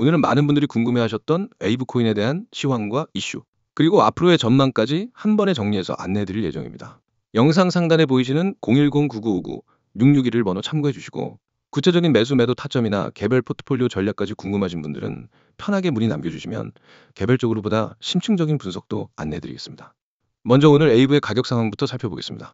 오늘은 많은 분들이 궁금해하셨던 웨이브 코인에 대한 시황과 이슈, 그리고 앞으로의 전망까지 한 번에 정리해서 안내해드릴 예정입니다. 영상 상단에 보이시는 010-9959-6621을 번호 참고해 주시고 구체적인 매수 매도 타점이나 개별 포트폴리오 전략까지 궁금하신 분들은 편하게 문의 남겨주시면 개별적으로보다 심층적인 분석도 안내해드리겠습니다. 먼저 오늘 에이브의 가격 상황부터 살펴보겠습니다.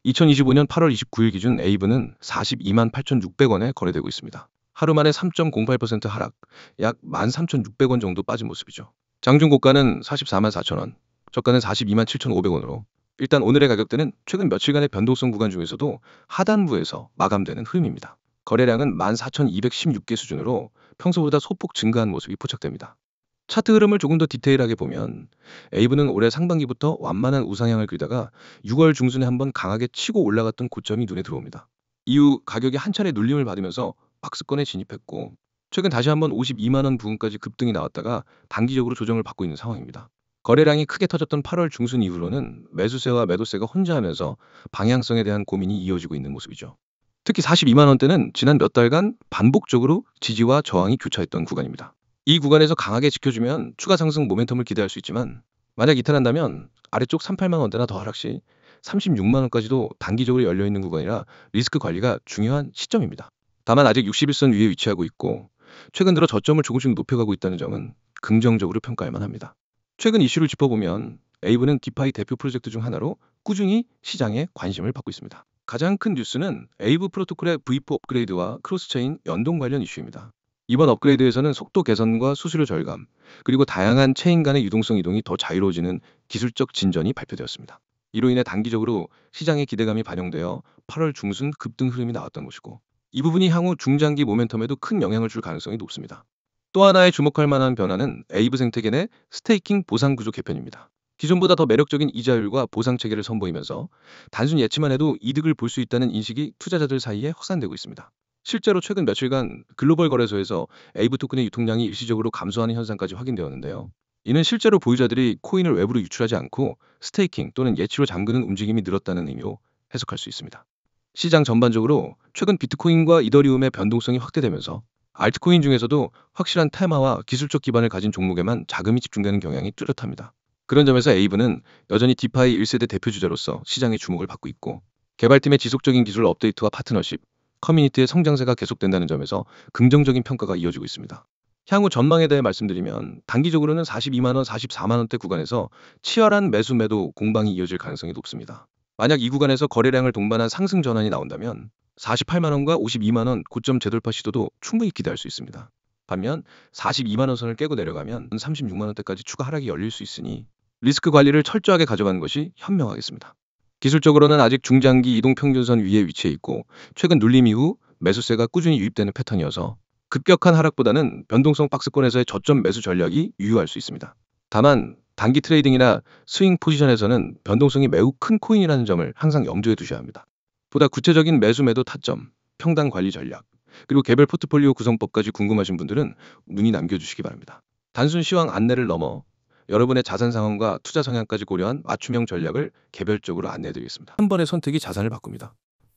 2025년 8월 29일 기준 에이브는 42만 8,600원에 거래되고 있습니다. 하루 만에 3.08% 하락, 약 13,600원 정도 빠진 모습이죠. 장중 고가는 44만 4천원, 저가는 42만 7,500원으로 일단 오늘의 가격대는 최근 며칠간의 변동성 구간 중에서도 하단부에서 마감되는 흐름입니다. 거래량은 14,216개 수준으로 평소보다 소폭 증가한 모습이 포착됩니다. 차트 흐름을 조금 더 디테일하게 보면 에이브는 올해 상반기부터 완만한 우상향을 그리다가 6월 중순에 한번 강하게 치고 올라갔던 고점이 눈에 들어옵니다. 이후 가격이 한 차례 눌림을 받으면서 박스권에 진입했고 최근 다시 한번 52만 원 부근까지 급등이 나왔다가 단기적으로 조정을 받고 있는 상황입니다. 거래량이 크게 터졌던 8월 중순 이후로는 매수세와 매도세가 혼자하면서 방향성에 대한 고민이 이어지고 있는 모습이죠. 특히 42만 원대는 지난 몇 달간 반복적으로 지지와 저항이 교차했던 구간입니다. 이 구간에서 강하게 지켜주면 추가 상승 모멘텀을 기대할 수 있지만 만약 이탈한다면 아래쪽 38만 원대나 더 하락 시 36만 원까지도 단기적으로 열려있는 구간이라 리스크 관리가 중요한 시점입니다. 다만 아직 61선 위에 위치하고 있고 최근 들어 저점을 조금씩 높여가고 있다는 점은 긍정적으로 평가할 만합니다. 최근 이슈를 짚어보면 에이브는 디파이 대표 프로젝트 중 하나로 꾸준히 시장에 관심을 받고 있습니다. 가장 큰 뉴스는 에이브 프로토콜의 V4 업그레이드와 크로스체인 연동 관련 이슈입니다. 이번 업그레이드에서는 속도 개선과 수수료 절감, 그리고 다양한 체인 간의 유동성 이동이 더 자유로워지는 기술적 진전이 발표되었습니다. 이로 인해 단기적으로 시장의 기대감이 반영되어 8월 중순 급등 흐름이 나왔던 것이고 이 부분이 향후 중장기 모멘텀에도 큰 영향을 줄 가능성이 높습니다. 또 하나의 주목할 만한 변화는 에이브 생태계 내 스테이킹 보상 구조 개편입니다. 기존보다 더 매력적인 이자율과 보상 체계를 선보이면서 단순 예치만 해도 이득을 볼 수 있다는 인식이 투자자들 사이에 확산되고 있습니다. 실제로 최근 며칠간 글로벌 거래소에서 에이브 토큰의 유통량이 일시적으로 감소하는 현상까지 확인되었는데요. 이는 실제로 보유자들이 코인을 외부로 유출하지 않고 스테이킹 또는 예치로 잠그는 움직임이 늘었다는 의미로 해석할 수 있습니다. 시장 전반적으로 최근 비트코인과 이더리움의 변동성이 확대되면서 알트코인 중에서도 확실한 테마와 기술적 기반을 가진 종목에만 자금이 집중되는 경향이 뚜렷합니다. 그런 점에서 에이브는 여전히 디파이 1세대 대표 주자로서 시장의 주목을 받고 있고 개발팀의 지속적인 기술 업데이트와 파트너십, 커뮤니티의 성장세가 계속된다는 점에서 긍정적인 평가가 이어지고 있습니다. 향후 전망에 대해 말씀드리면 단기적으로는 42만 원, 44만 원대 구간에서 치열한 매수 매도 공방이 이어질 가능성이 높습니다. 만약 이 구간에서 거래량을 동반한 상승 전환이 나온다면 48만 원과 52만 원 고점 재돌파 시도도 충분히 기대할 수 있습니다. 반면 42만 원 선을 깨고 내려가면 36만 원대까지 추가 하락이 열릴 수 있으니 리스크 관리를 철저하게 가져가는 것이 현명하겠습니다. 기술적으로는 아직 중장기 이동 평균선 위에 위치해 있고 최근 눌림 이후 매수세가 꾸준히 유입되는 패턴이어서 급격한 하락보다는 변동성 박스권에서의 저점 매수 전략이 유효할 수 있습니다. 다만 단기 트레이딩이나 스윙 포지션에서는 변동성이 매우 큰 코인이라는 점을 항상 염두에 두셔야 합니다. 보다 구체적인 매수 매도 타점, 평단 관리 전략, 그리고 개별 포트폴리오 구성법까지 궁금하신 분들은 문의 남겨주시기 바랍니다. 단순 시황 안내를 넘어 여러분의 자산 상황과 투자 성향까지 고려한 맞춤형 전략을 개별적으로 안내해드리겠습니다. 한 번의 선택이 자산을 바꿉니다.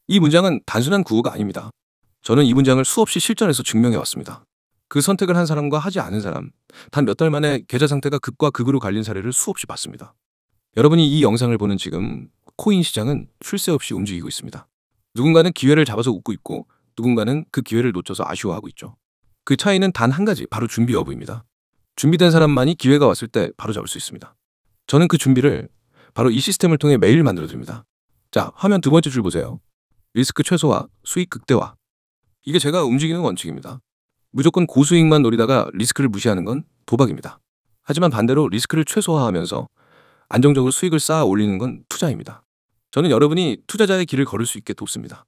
이 문장은 단순한 구호가 아닙니다. 저는 이 문장을 수없이 실전에서 증명해왔습니다. 그 선택을 한 사람과 하지 않은 사람, 단 몇 달 만에 계좌 상태가 극과 극으로 갈린 사례를 수없이 봤습니다. 여러분이 이 영상을 보는 지금 코인 시장은 쉴 새 없이 움직이고 있습니다. 누군가는 기회를 잡아서 웃고 있고 누군가는 그 기회를 놓쳐서 아쉬워하고 있죠. 그 차이는 단 한 가지, 바로 준비 여부입니다. 준비된 사람만이 기회가 왔을 때 바로 잡을 수 있습니다. 저는 그 준비를 바로 이 시스템을 통해 매일 만들어드립니다. 자, 화면 두 번째 줄 보세요. 리스크 최소화, 수익 극대화. 이게 제가 움직이는 원칙입니다. 무조건 고수익만 노리다가 리스크를 무시하는 건 도박입니다. 하지만 반대로 리스크를 최소화하면서 안정적으로 수익을 쌓아 올리는 건 투자입니다. 저는 여러분이 투자자의 길을 걸을 수 있게 돕습니다.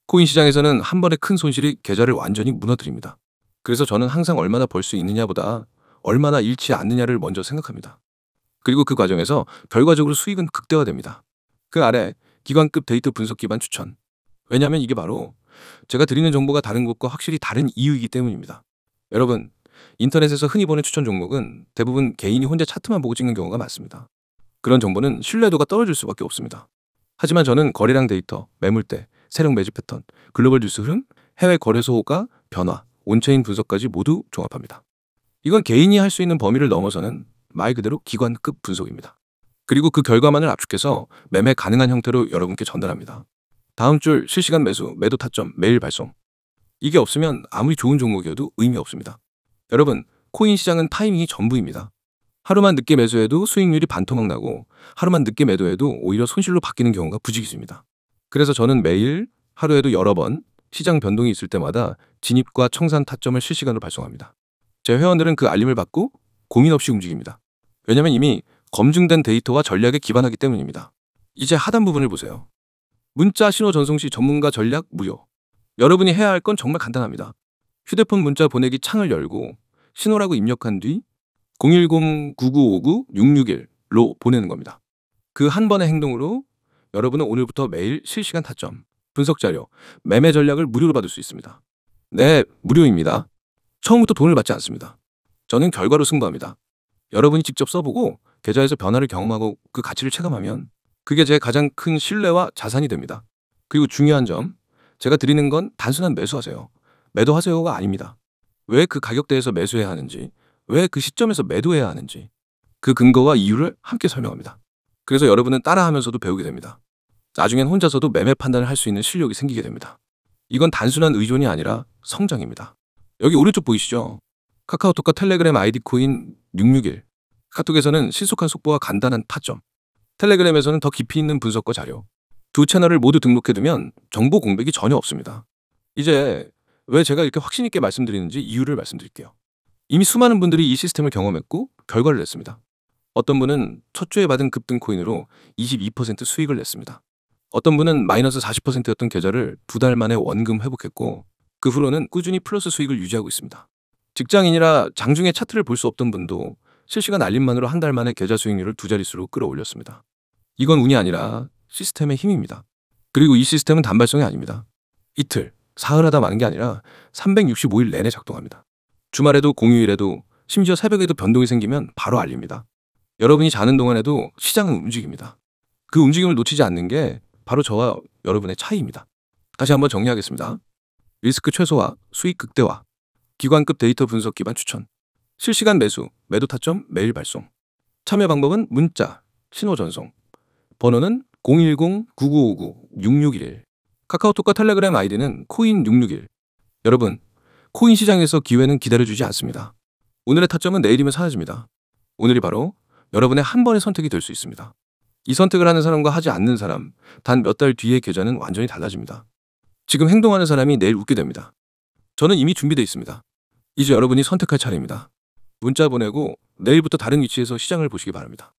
코인 시장에서는 한 번의 큰 손실이 계좌를 완전히 무너뜨립니다. 그래서 저는 항상 얼마나 벌 수 있느냐보다 얼마나 잃지 않느냐를 먼저 생각합니다. 그리고 그 과정에서 결과적으로 수익은 극대화됩니다. 그 아래 기관급 데이터 분석 기반 추천. 왜냐하면 이게 바로 제가 드리는 정보가 다른 곳과 확실히 다른 이유이기 때문입니다. 여러분, 인터넷에서 흔히 보는 추천 종목은 대부분 개인이 혼자 차트만 보고 찍는 경우가 많습니다. 그런 정보는 신뢰도가 떨어질 수밖에 없습니다. 하지만 저는 거래량 데이터, 매물대, 세력 매집 패턴, 글로벌 뉴스 흐름, 해외 거래소 호가 변화, 온체인 분석까지 모두 종합합니다. 이건 개인이 할 수 있는 범위를 넘어서는 말 그대로 기관급 분석입니다. 그리고 그 결과만을 압축해서 매매 가능한 형태로 여러분께 전달합니다. 다음 줄 실시간 매수, 매도 타점, 매일 발송. 이게 없으면 아무리 좋은 종목이어도 의미 없습니다. 여러분, 코인 시장은 타이밍이 전부입니다. 하루만 늦게 매수해도 수익률이 반토막 나고 하루만 늦게 매도해도 오히려 손실로 바뀌는 경우가 부지기수입니다. 그래서 저는 매일 하루에도 여러 번 시장 변동이 있을 때마다 진입과 청산 타점을 실시간으로 발송합니다. 제 회원들은 그 알림을 받고 고민 없이 움직입니다. 왜냐면 이미 검증된 데이터와 전략에 기반하기 때문입니다. 이제 하단 부분을 보세요. 문자 신호 전송 시 전문가 전략 무료. 여러분이 해야 할 건 정말 간단합니다. 휴대폰 문자 보내기 창을 열고 신호라고 입력한 뒤 010-9959-661로 보내는 겁니다. 그 한 번의 행동으로 여러분은 오늘부터 매일 실시간 타점, 분석 자료, 매매 전략을 무료로 받을 수 있습니다. 네, 무료입니다. 처음부터 돈을 받지 않습니다. 저는 결과로 승부합니다. 여러분이 직접 써보고 계좌에서 변화를 경험하고 그 가치를 체감하면 그게 제 가장 큰 신뢰와 자산이 됩니다. 그리고 중요한 점, 제가 드리는 건 단순한 매수하세요, 매도하세요가 아닙니다. 왜 그 가격대에서 매수해야 하는지, 왜 그 시점에서 매도해야 하는지 그 근거와 이유를 함께 설명합니다. 그래서 여러분은 따라하면서도 배우게 됩니다. 나중엔 혼자서도 매매 판단을 할 수 있는 실력이 생기게 됩니다. 이건 단순한 의존이 아니라 성장입니다. 여기 오른쪽 보이시죠? 카카오톡과 텔레그램 아이디 코인 661. 카톡에서는 신속한 속보와 간단한 타점, 텔레그램에서는 더 깊이 있는 분석과 자료. 두 채널을 모두 등록해두면 정보 공백이 전혀 없습니다. 이제 왜 제가 이렇게 확신 있게 말씀드리는지 이유를 말씀드릴게요. 이미 수많은 분들이 이 시스템을 경험했고 결과를 냈습니다. 어떤 분은 첫 주에 받은 급등 코인으로 22% 수익을 냈습니다. 어떤 분은 마이너스 40%였던 계좌를 2달 만에 원금 회복했고 그 후로는 꾸준히 플러스 수익을 유지하고 있습니다. 직장인이라 장중에 차트를 볼 수 없던 분도 실시간 알림만으로 한 달 만에 계좌 수익률을 2자릿수로 끌어올렸습니다. 이건 운이 아니라 시스템의 힘입니다. 그리고 이 시스템은 단발성이 아닙니다. 이틀, 사흘하다 마는 게 아니라 365일 내내 작동합니다. 주말에도 공휴일에도 심지어 새벽에도 변동이 생기면 바로 알립니다. 여러분이 자는 동안에도 시장은 움직입니다. 그 움직임을 놓치지 않는 게 바로 저와 여러분의 차이입니다. 다시 한번 정리하겠습니다. 리스크 최소화, 수익 극대화, 기관급 데이터 분석 기반 추천, 실시간 매수, 매도 타점 매일 발송. 참여 방법은 문자, 신호 전송. 번호는 010-9959-6611. 카카오톡과 텔레그램 아이디는 코인 661. 여러분, 코인 시장에서 기회는 기다려주지 않습니다. 오늘의 타점은 내일이면 사라집니다. 오늘이 바로 여러분의 한 번의 선택이 될 수 있습니다. 이 선택을 하는 사람과 하지 않는 사람, 단 몇 달 뒤의 계좌는 완전히 달라집니다. 지금 행동하는 사람이 내일 웃게 됩니다. 저는 이미 준비되어 있습니다. 이제 여러분이 선택할 차례입니다. 문자 보내고 내일부터 다른 위치에서 시장을 보시기 바랍니다.